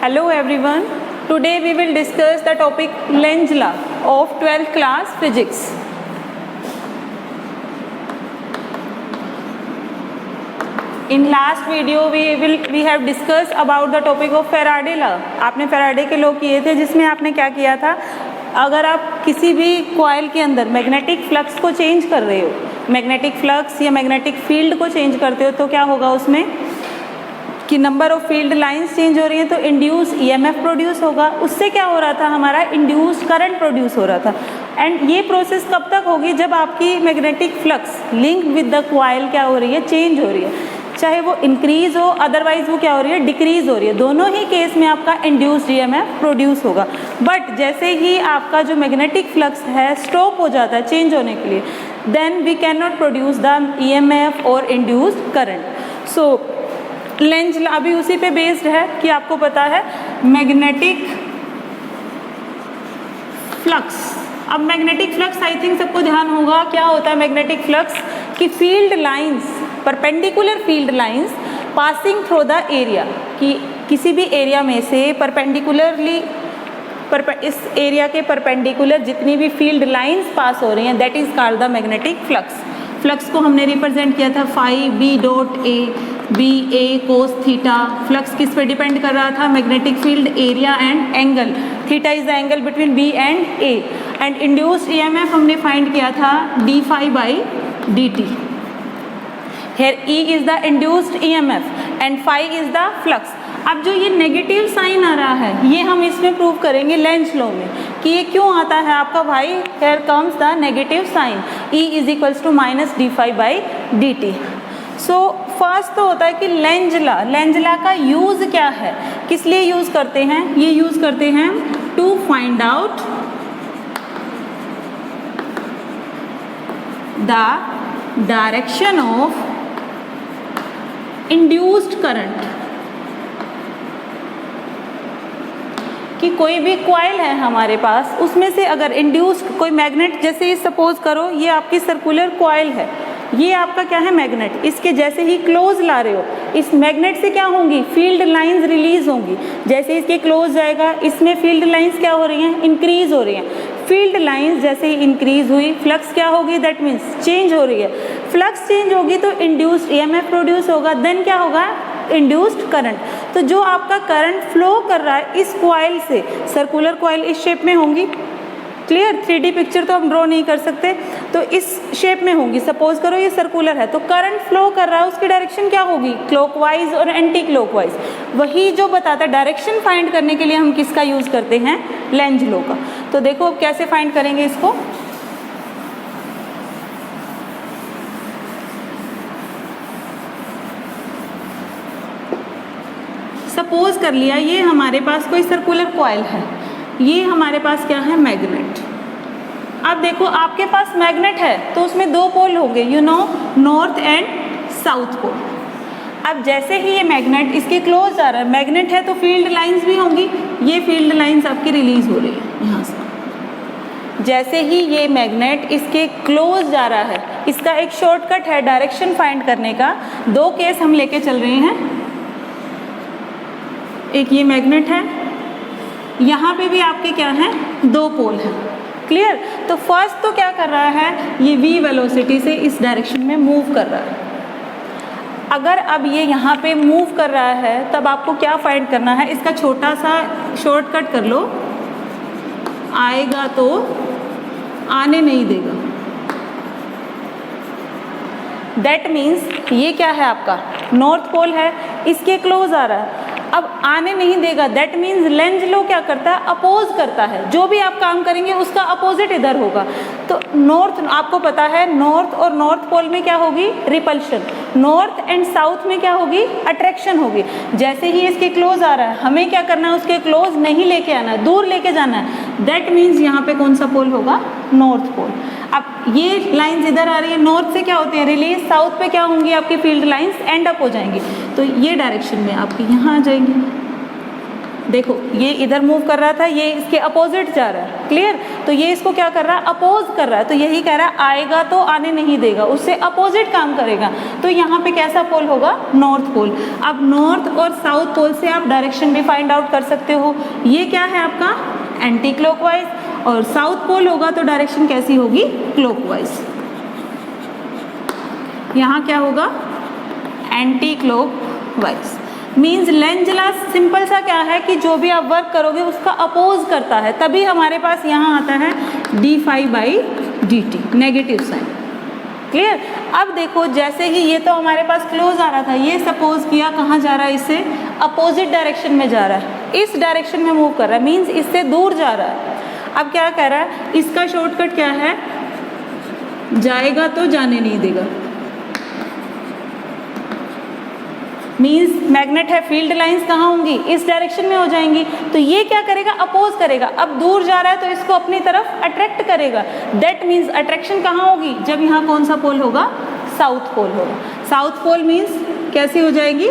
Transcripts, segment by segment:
Hello everyone. Today we will discuss the topic Lenz law of 12th class physics. In last video we have discussed about the topic of Faraday law. आपने Faraday के law किए थे जिसमें आपने क्या किया था, अगर आप किसी भी कॉइल के अंदर मैग्नेटिक फ्लक्स को चेंज कर रहे हो, मैग्नेटिक फ्लक्स या मैग्नेटिक फील्ड को चेंज करते हो, तो क्या होगा उसमें कि number of field lines change हो रही हैं तो इंड्यूस ईएमएफ प्रोड्यूस होगा। उससे क्या हो रहा था, हमारा इंड्यूस करंट प्रोड्यूस हो रहा था। एंड ये प्रोसेस कब तक होगी, जब आपकी magnetic flux link with the coil क्या हो रही है, चेंज हो रही है, चाहे वो इंक्रीज हो अदरवाइज वो क्या हो रही है, डिक्रीज हो रही है। दोनों ही केस में आपका इंड्यूस्ड ईएमएफ प्रोड्यूस होगा। बट जैसे ही आपका जो मैग्नेटिक फ्लक्स है स्टॉप हो जाता है चेंज होने के लिए, then we can not produce the EMF और induced current. So Lenz law अभी उसी पे बेस्ड है कि आपको पता है मैग्नेटिक फ्लक्स। अब मैग्नेटिक फ्लक्स आई थिंक सबको ध्यान होगा क्या होता है मैग्नेटिक फ्लक्स, कि field lines, perpendicular field lines passing through the area, कि किसी भी एरिया में से परपेंडिकुलरली इस एरिया के परपेंडिकुलर जितनी भी फील्ड लाइंस पास हो रही हैं, that is called the magnetic flux. Flux को हमने रिप्रेजेंट किया था phi B dot A, B A cos theta. Flux किस पे डिपेंड कर रहा था, magnetic field area and angle. Theta is the angle between B and A. And induced EMF हमने फाइंड किया था D phi by D T. Here E is the induced EMF and phi is the flux. अब जो ये negative sign आ रहा है ये हम इसमें प्रूव करेंगे लेंज लॉ में कि ये क्यों आता है आपका भाई। Here comes the negative sign, E is equals to minus D phi by D T. So first तो होता है कि लेंज लॉ का यूज क्या है, किस लिए यूज करते हैं, ये यूज करते हैं to find out the direction of induced current. कि कोई भी कॉइल है हमारे पास, उसमें से अगर इंड्यूस्ड कोई मैग्नेट, जैसे सपोज करो ये आपकी सर्कुलर कॉइल है, ये आपका क्या है मैग्नेट, इसके जैसे ही क्लोज ला रहे हो, इस मैग्नेट से क्या होंगी, फील्ड लाइंस रिलीज होंगी। जैसे इसके क्लोज जाएगा इसमें फील्ड लाइंस क्या हो रही हैं, इंक्रीज हो रही हैं। फील्ड लाइंस जैसे ही इंक्रीज हुई, फ्लक्स क्या होगी, दैट मीन्स चेंज हो रही है। फ्लक्स चेंज होगी तो इंड्यूस्ड ईएमएफ प्रोड्यूस होगा, देन क्या होगा, इंड्यूस्ड करंट। तो जो आपका करंट फ्लो कर रहा है इस कॉइल से, सर्कुलर कॉइल इस शेप में होंगी, क्लियर, 3D पिक्चर तो हम ड्रॉ नहीं कर सकते, तो इस शेप में होंगी। सपोज करो ये सर्कुलर है तो करंट फ्लो कर रहा है, उसकी डायरेक्शन क्या होगी, क्लॉकवाइज और एंटी क्लॉकवाइज। वही जो बताता है डायरेक्शन फाइंड करने के लिए हम किसका यूज करते हैं, लेंज लॉ का। तो देखो कैसे फाइंड करेंगे इसको। सपोज कर लिया ये हमारे पास कोई सर्कुलर कॉइल है, ये हमारे पास क्या है, मैग्नेट। अब देखो आपके पास मैग्नेट है तो उसमें दो पोल होंगे, you know, north and south pole. अब जैसे ही ये मैग्नेट इसके क्लोज जा रहा है, मैग्नेट है तो फील्ड लाइंस भी होंगी, ये फील्ड लाइंस आपकी रिलीज हो रही है यहाँ से। जैसे ही ये मैग्नेट इसके क्लोज जा रहा है, इसका एक शॉर्टकट है डायरेक्शन फाइंड करने का। दो केस हम लेके चल रहे हैं, एक ये मैग्नेट है, यहाँ पे भी आपके क्या है, दो पोल हैं, क्लियर। तो फर्स्ट तो क्या कर रहा है, ये v वेलोसिटी से इस डायरेक्शन में मूव कर रहा है। अगर अब ये यहाँ पे मूव कर रहा है तब आपको क्या फाइंड करना है, इसका छोटा सा शॉर्टकट कर लो, आएगा तो आने नहीं देगा। दैट मीन्स ये क्या है आपका नॉर्थ पोल है, इसके क्लोज आ रहा है, अब आने नहीं देगा। दैट मीन्स लेंज लॉ क्या करता है, अपोज करता है, जो भी आप काम करेंगे उसका अपोजिट इधर होगा। तो नॉर्थ, आपको पता है नॉर्थ और नॉर्थ पोल में क्या होगी, रिपल्शन। नॉर्थ एंड साउथ में क्या होगी, अट्रैक्शन होगी। जैसे ही इसके क्लोज आ रहा है हमें क्या करना है, उसके क्लोज नहीं लेके आना है, दूर लेके जाना है। दैट मीन्स यहाँ पे कौन सा पोल होगा, नॉर्थ पोल। अब ये लाइंस इधर आ रही है, नॉर्थ से क्या होते हैं रिलीज, साउथ पे क्या होंगी आपकी फील्ड लाइंस एंड अप हो जाएंगी, तो ये डायरेक्शन में आपकी यहाँ आ जाएंगी। देखो ये इधर मूव कर रहा था, ये इसके अपोजिट जा रहा है, क्लियर। तो ये इसको क्या कर रहा है, अपोज कर रहा है, तो यही कह रहा है आएगा तो आने नहीं देगा, उससे अपोजिट काम करेगा। तो यहाँ पे कैसा पोल होगा, नॉर्थ पोल। अब नॉर्थ और साउथ पोल से आप डायरेक्शन भी फाइंड आउट कर सकते हो। ये क्या है आपका एंटी क्लॉकवाइज, और साउथ पोल होगा तो डायरेक्शन कैसी होगी, क्लॉकवाइज। यहाँ क्या होगा, anti clockwise. Means Lenz law simple सा क्या है कि जो भी आप वर्क करोगे उसका अपोज करता है, तभी हमारे पास यहाँ आता है d∅/dt, नेगेटिव साइन, क्लियर। अब देखो जैसे ही ये तो हमारे पास क्लोज आ रहा था, ये सपोज किया कहाँ जा रहा है, इससे अपोजिट डायरेक्शन में जा रहा है, इस डायरेक्शन में मूव कर रहा है, मीन्स इससे दूर जा रहा है। अब क्या कह रहा है, इसका शॉर्टकट क्या है, जाएगा तो जाने नहीं देगा। मीन्स मैग्नेट है, फील्ड लाइंस कहाँ होंगी, इस डायरेक्शन में हो जाएंगी, तो ये क्या करेगा, अपोज करेगा। अब दूर जा रहा है तो इसको अपनी तरफ अट्रैक्ट करेगा। दैट मीन्स अट्रैक्शन कहाँ होगी, जब यहाँ कौन सा पोल होगा, साउथ पोल होगा। साउथ पोल मीन्स कैसी हो जाएगी,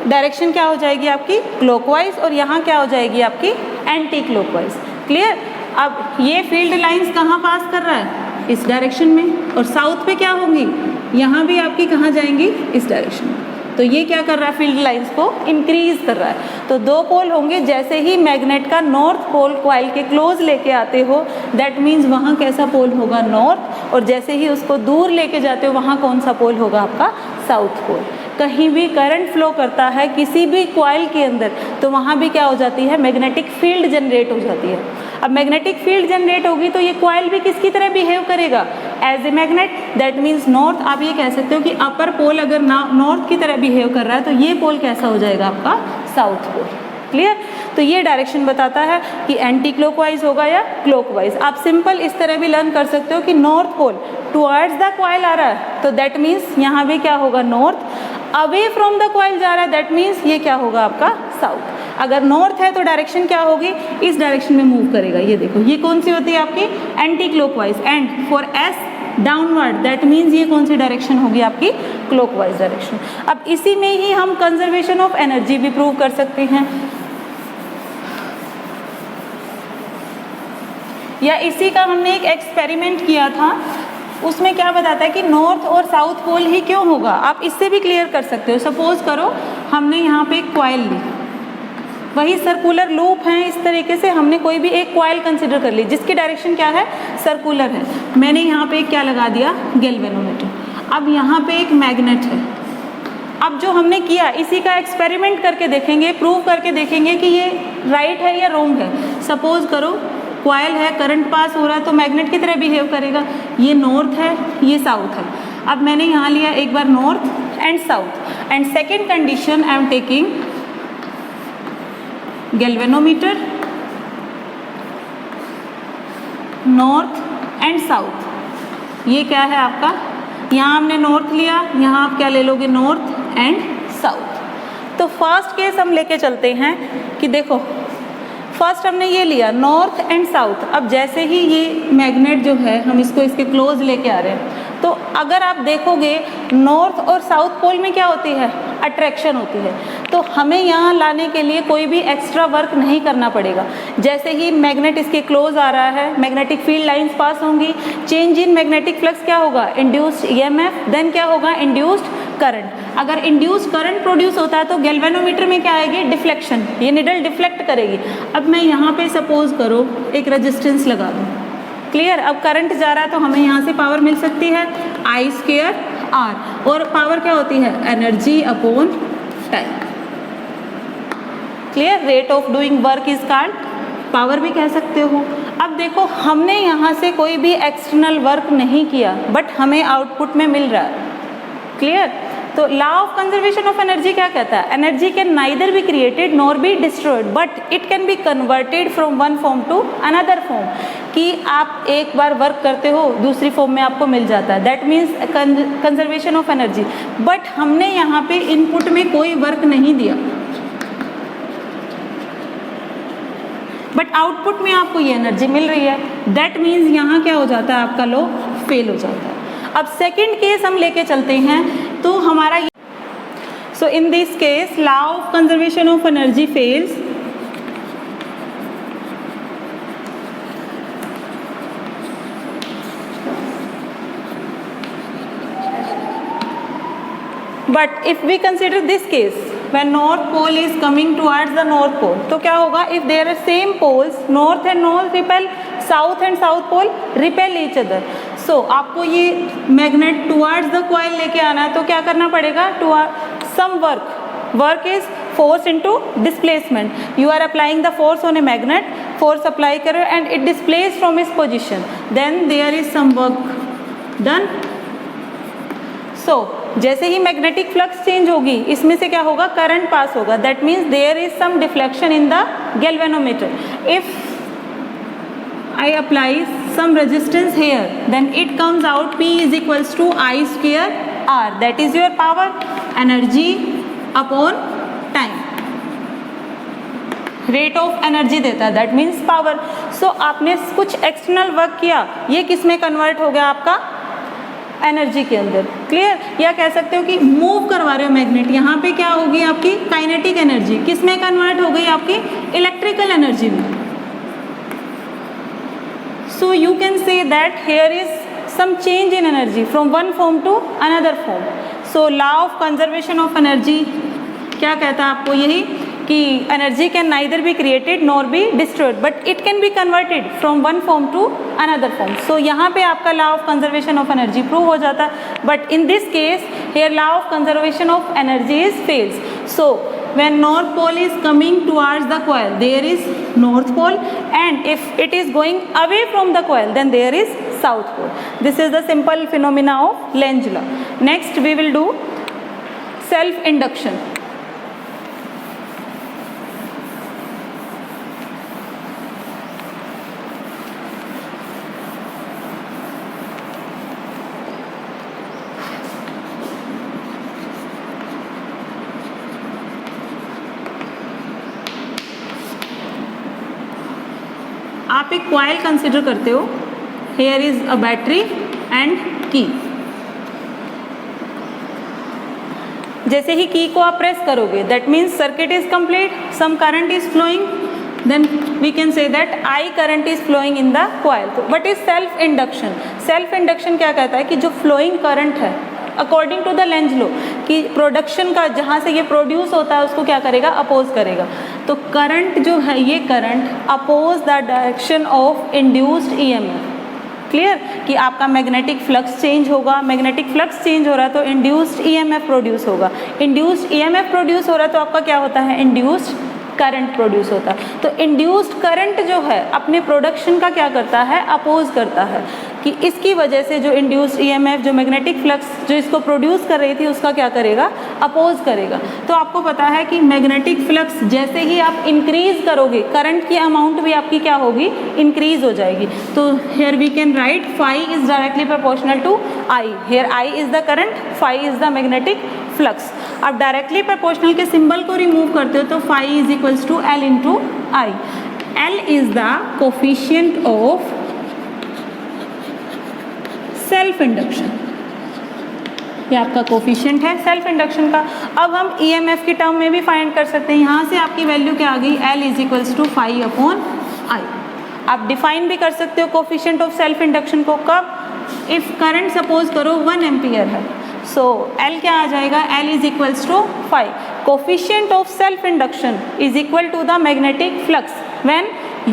डायरेक्शन क्या हो जाएगी आपकी, क्लॉकवाइज, और यहाँ क्या हो जाएगी आपकी एंटी क्लॉकवाइज, क्लियर। अब ये फील्ड लाइंस कहाँ पास कर रहा है, इस डायरेक्शन में, और साउथ पे क्या होंगी, यहाँ भी आपकी कहाँ जाएंगी, इस डायरेक्शन में। तो ये क्या कर रहा है, फील्ड लाइंस को इंक्रीज कर रहा है। तो दो पोल होंगे, जैसे ही मैग्नेट का नॉर्थ पोल कॉइल के क्लोज लेके आते हो, दैट मीन्स वहाँ कैसा पोल होगा, नॉर्थ, और जैसे ही उसको दूर लेके जाते हो वहाँ कौन सा पोल होगा आपका, साउथ पोल। कहीं भी करंट फ्लो करता है किसी भी कॉइल के अंदर, तो वहाँ भी क्या हो जाती है, मैग्नेटिक फील्ड जनरेट हो जाती है। अब मैग्नेटिक फील्ड जनरेट होगी तो ये कॉइल भी किसकी तरह बिहेव करेगा, as a magnet. That means north, आप ये कह सकते हो कि अपर पोल अगर नॉर्थ की तरह बिहेव कर रहा है तो ये पोल कैसा हो जाएगा आपका, साउथ पोल, क्लियर। तो ये डायरेक्शन बताता है कि एंटी क्लॉकवाइज होगा या क्लॉकवाइज। आप सिंपल इस तरह भी लर्न कर सकते हो कि north pole towards the coil आ रहा है, तो दैट मीन्स यहाँ भी क्या होगा, north. Away from the coil जा रहा है, दैट मीन्स ये क्या होगा आपका, साउथ। अगर नॉर्थ है तो डायरेक्शन क्या होगी, इस डायरेक्शन में मूव करेगा। ये देखो ये कौन सी होती है आपकी, anti clockwise. And for S downward, that means ये कौन सी डायरेक्शन होगी आपकी, क्लॉकवाइज डायरेक्शन। अब इसी में ही हम कंजर्वेशन ऑफ एनर्जी भी प्रूव कर सकते हैं, या इसी का हमने एक एक्सपेरिमेंट किया था, उसमें क्या बताता है कि नॉर्थ और साउथ पोल ही क्यों होगा। आप इससे भी क्लियर कर सकते हो। सपोज करो हमने यहाँ पे एक कॉइल ली, वही सर्कुलर लूप है, इस तरीके से हमने कोई भी एक कॉइल कंसिडर कर ली जिसकी डायरेक्शन क्या है, सर्कुलर है। मैंने यहाँ पे क्या लगा दिया, गैल्वेनोमीटर। अब यहाँ पे एक मैग्नेट है। अब जो हमने किया इसी का एक्सपेरिमेंट करके देखेंगे, प्रूव करके देखेंगे कि ये राइट है या रॉन्ग है। सपोज करो कॉइल है, करंट पास हो रहा है, तो मैग्नेट की तरह बिहेव करेगा। ये नॉर्थ है, ये साउथ है। अब मैंने यहाँ लिया एक बार north and south, and second condition I am taking galvanometer, north and south. ये क्या है आपका, यहाँ हमने नॉर्थ लिया, यहाँ आप क्या ले लोगे, नॉर्थ एंड साउथ। तो फर्स्ट केस हम लेके चलते हैं कि देखो फर्स्ट हमने ये लिया नॉर्थ एंड साउथ। अब जैसे ही ये मैग्नेट जो है हम इसको इसके क्लोज लेके आ रहे हैं, तो अगर आप देखोगे नॉर्थ और साउथ पोल में क्या होती है, अट्रैक्शन होती है। तो हमें यहाँ लाने के लिए कोई भी एक्स्ट्रा वर्क नहीं करना पड़ेगा। जैसे ही मैग्नेट इसके क्लोज आ रहा है, मैग्नेटिक फील्ड लाइंस पास होंगी, चेंज इन मैग्नेटिक फ्लक्स क्या होगा, इंड्यूस्ड ईएमएफ, देन क्या होगा, इंड्यूस्ड करंट। अगर इंड्यूस्ड करंट प्रोड्यूस होता है तो गैल्वेनोमीटर में क्या आएगी, डिफ्लेक्शन, ये निडल डिफ्लेक्ट करेगी। अब मैं यहाँ पे सपोज करो एक रेजिस्टेंस लगा दूँ, क्लियर। अब करंट जा रहा है तो हमें यहाँ से पावर मिल सकती है I² R, और पावर क्या होती है, energy upon time, clear. Rate of doing work is called power भी कह सकते हो। अब देखो हमने यहाँ से कोई भी एक्सटर्नल वर्क नहीं किया, बट हमें आउटपुट में मिल रहा है, क्लियर। तो law of conservation of energy क्या कहता है, energy can neither be created nor be destroyed, but it can be converted from one form to another form. कि आप एक बार वर्क करते हो दूसरी फॉर्म में आपको मिल जाता है, that means conservation of energy. But हमने यहाँ पे इनपुट में कोई वर्क नहीं दिया, बट आउटपुट में आपको ये एनर्जी मिल रही है, दैट मीन्स यहाँ क्या हो जाता है, आपका लॉ फेल हो जाता है। अब सेकंड केस हम लेके चलते हैं, तो हमारा So in this case, law of conservation of energy fails. But if we consider this case, when north pole is coming towards the north pole, तो क्या होगा? If there are same poles, north and north repel, south and south pole repel each other. So आपको ये magnet towards the coil लेके आना है, तो क्या करना पड़ेगा? Some work is force into displacement. You are applying the force on a magnet, force apply करो and it displaces from its position. Then there is some work done. So जैसे ही magnetic flux change होगी, इसमें से क्या होगा? Current pass होगा. That means there is some deflection in the galvanometer. If I apply some resistance here, then it comes out P is equals to I square R. That is your power, energy upon time. Rate of energy देता है, that means power. सो आपने कुछ external work किया, ये किस में convert हो गया? आपका एनर्जी के अंदर. क्लियर? या कह सकते हो कि मूव करवा रहे हो मैग्नेट, यहाँ पे क्या होगी? आपकी काइनेटिक एनर्जी किस में कन्वर्ट हो गई? आपकी इलेक्ट्रिकल एनर्जी में. So you can say that here is some change in energy from one form to another form. So law of conservation of energy क्या कहता है आपको? यही कि energy can neither be created nor be destroyed, but it can be converted from one form to another form. So यहाँ पे आपका law of conservation of energy prove हो जाता है. But in this case here law of conservation of energy is fails. So when north pole is coming towards the coil, there is north pole, and if it is going away from the coil, then there is south pole. This is the simple phenomena of Lenz law. Next we will do self induction. आप एक coil consider करते हो. Here is a battery and key. जैसे ही key को आप press करोगे, that means circuit is complete, some current is flowing, then we can say that I current is flowing in the coil. What is self induction? Self induction क्या कहता है? कि जो फ्लोइंग करंट है according to the Lenz law, कि production का जहाँ से ये प्रोड्यूस होता है उसको क्या करेगा? अपोज करेगा. तो करंट जो है, ये current oppose the direction of induced EMF. Clear? कि आपका मैग्नेटिक फ्लक्स चेंज होगा, मैग्नेटिक फ्लक्स चेंज हो रहा है तो इंड्यूस्ड ईएमएफ प्रोड्यूस होगा. इंड्यूस्ड ईएमएफ प्रोड्यूस हो रहा है तो आपका क्या होता है? इंड्यूस्ड करंट प्रोड्यूस होता है. तो इंड्यूस्ड करंट जो है अपने प्रोडक्शन का क्या करता है? अपोज करता है. कि इसकी वजह से जो इंड्यूस्ड ईएमएफ, जो मैग्नेटिक फ्लक्स जो इसको प्रोड्यूस कर रही थी, उसका क्या करेगा? अपोज करेगा. तो आपको पता है कि मैग्नेटिक फ्लक्स जैसे ही आप इंक्रीज करोगे, करंट की अमाउंट भी आपकी क्या होगी? इंक्रीज हो जाएगी. तो here we can write phi is directly proportional to I. Here I is the current, phi is the magnetic flux. आप डायरेक्टली प्रोपोर्शनल के सिंबल को रिमूव करते हो तो phi is equals to L into I. L is the coefficient of self induction. ये आपका coefficient है self induction का. अब हम ईएमएफ की टर्म में भी फाइंड कर सकते हैं. यहाँ से आपकी वैल्यू क्या आ गई? L is equals to phi upon I. आप डिफाइन भी कर सकते हो कोफिशिएंट ऑफ सेल्फ इंडक्शन को. कब? इफ करंट सपोज करो 1 एम्पियर है, सो एल क्या आ जाएगा? L is equals to phi. Coefficient of self induction is equal to the magnetic flux when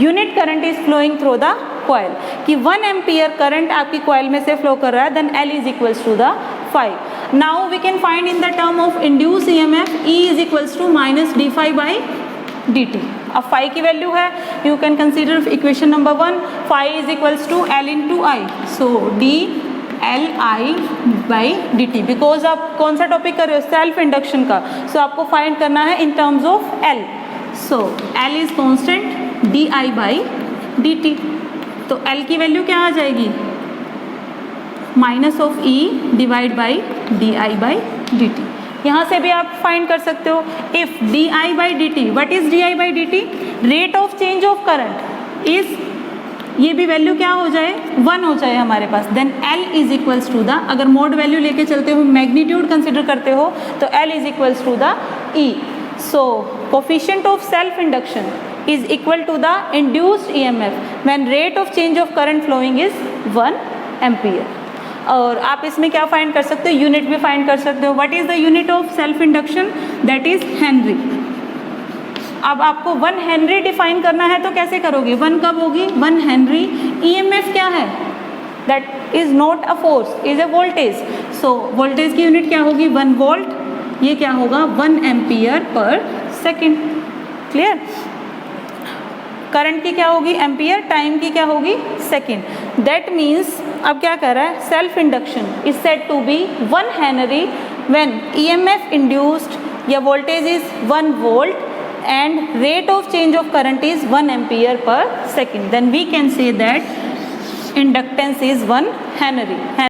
unit current is flowing through the coil. कि 1 ampere current आपकी coil में से flow कर रहा है, then L is equals to the phi. Now we can find in the term of induce EMF E is equals to minus D phi by D T. अब phi की value है, you can consider equation number 1, phi is equals to L into I. So D L I by D T. Because आप कौन सा topic कर रहे हो? Self induction का. सो आपको फाइंड करना है in terms of L. So L is constant, D I by D T. तो एल की वैल्यू क्या आ जाएगी? Minus of E divide by D I by D T. यहाँ से भी आप फाइंड कर सकते हो. If D I by D T, what is D I by D T? Rate of change of current is ये भी वैल्यू क्या हो जाए 1 हो जाए हमारे पास, then L is equals to the, अगर मोड वैल्यू लेके चलते हो, मैग्नीट्यूड कंसिडर करते हो तो L is equals to the E. So coefficient of self induction is equal to the induced EMF when rate of change of current flowing is 1 ampere. और आप इसमें क्या फाइंड कर सकते हो, यूनिट भी फाइंड कर सकते हो. What is the unit of self induction, that is Henry. अब आपको 1 हेनरी डिफाइन करना है तो कैसे करोगे, 1 कब होगी, 1 हेनरी. EMF क्या है, that is not a force, is a voltage. So voltage की यूनिट क्या होगी 1 वोल्ट, ये क्या होगा 1 ampere per second. Clear. Current की क्या होगी एम्पियर, टाइम की क्या होगी सेकेंड. दैट मीन्स अब क्या कर रहा है, self induction is said to be 1 henry when EMF induced या voltage is 1 volt and rate of change of current is 1 ampere per second. Then we can say that inductance is 1 Henry.